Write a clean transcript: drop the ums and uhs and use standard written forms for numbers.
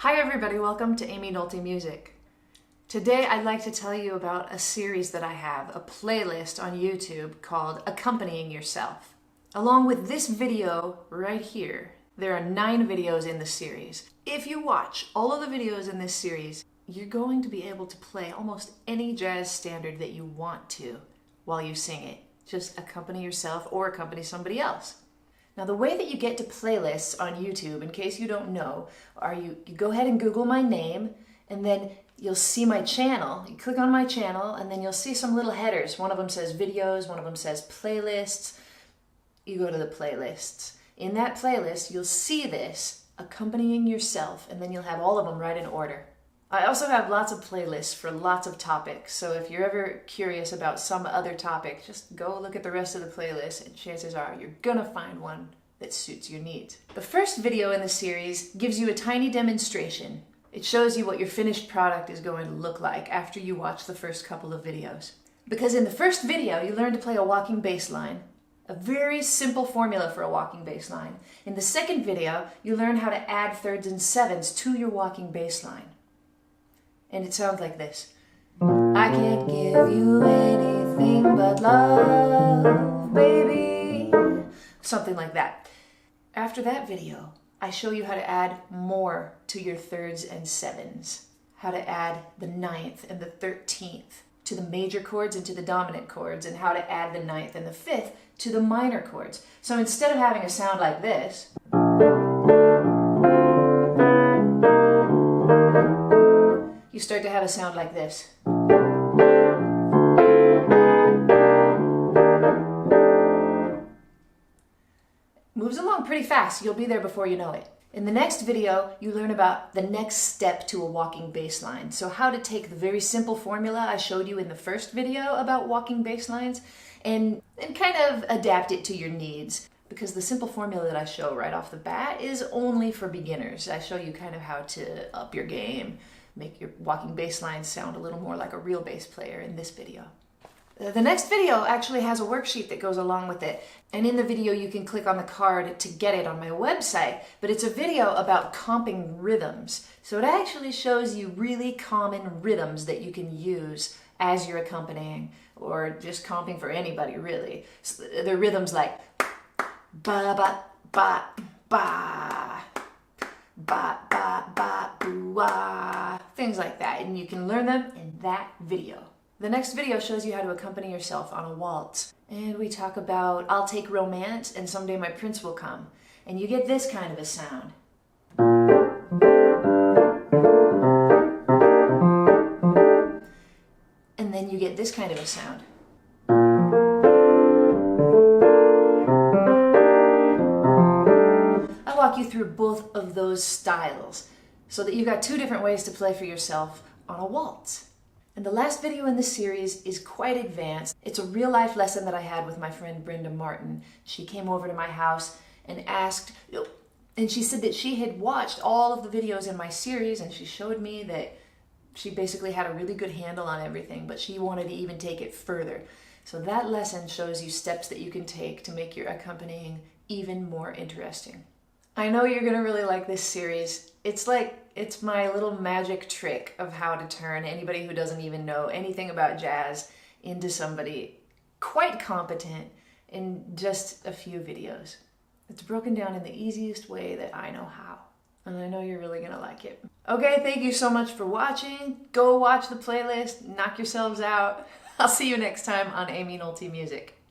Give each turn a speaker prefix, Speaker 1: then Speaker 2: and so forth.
Speaker 1: Hi everybody, welcome to Amy Nolte Music. Today I'd like to tell you about a series that I have, a playlist on YouTube called Accompanying Yourself. Along with this video right here, there are 9 videos in the series. If you watch all of the videos in this series, you're going to be able to play almost any jazz standard that you want to while you sing it. Just accompany yourself or accompany somebody else. Now the way that you get to playlists on YouTube, in case you don't know, are you go ahead and Google my name, and then you'll see my channel. You click on my channel and then you'll see some little headers. One of them says videos, one of them says playlists. You go to the playlists. In that playlist you'll see this, accompanying yourself, and then you'll have all of them right in order. I also have lots of playlists for lots of topics, so if you're ever curious about some other topic, just go look at the rest of the playlist and chances are you're gonna find one that suits your needs. The first video in the series gives you a tiny demonstration. It shows you what your finished product is going to look like after you watch the first couple of videos. Because in the first video, you learn to play a walking bass line, a very simple formula for a walking bass line. In the second video, you learn how to add thirds and sevenths to your walking bass line. And it sounds like this. I can't give you anything but love, baby. Something like that. After that video, I show you how to add more to your thirds and sevens. How to add the 9th and the 13th to the major chords and to the dominant chords, and how to add the 9th and the 5th to the minor chords. So instead of having a sound like this, you start to have a sound like this. Moves along pretty fast. You'll be there before you know it. In the next video, you learn about the next step to a walking bass line. So how to take the very simple formula I showed you in the first video about walking bass lines and kind of adapt it to your needs. Because the simple formula that I show right off the bat is only for beginners. I show you kind of how to up your game, make your walking bass line sound a little more like a real bass player in this video. The next video actually has a worksheet that goes along with it, and in the video you can click on the card to get it on my website, but it's a video about comping rhythms. So it actually shows you really common rhythms that you can use as you're accompanying, or just comping for anybody really. So they're rhythms like ba ba ba ba ba ba ba boo ah, things like that, and you can learn them in that video. The next video shows you how to accompany yourself on a waltz, and we talk about I'll Take Romance and Someday My Prince Will Come, and you get this kind of a sound. And then you get this kind of a sound. I'll walk you through both of those styles so that you've got 2 different ways to play for yourself on a waltz. And the last video in this series is quite advanced. It's a real life lesson that I had with my friend Brenda Martin. She came over to my house and asked, and she said that she had watched all of the videos in my series, and she showed me that she basically had a really good handle on everything, but she wanted to even take it further. So that lesson shows you steps that you can take to make your accompanying even more interesting. I know you're gonna really like this series. It's my little magic trick of how to turn anybody who doesn't even know anything about jazz into somebody quite competent in just a few videos. It's broken down in the easiest way that I know how, and I know you're really gonna like it. Okay, thank you so much for watching. Go watch the playlist, knock yourselves out. I'll see you next time on Amy Nolte Music.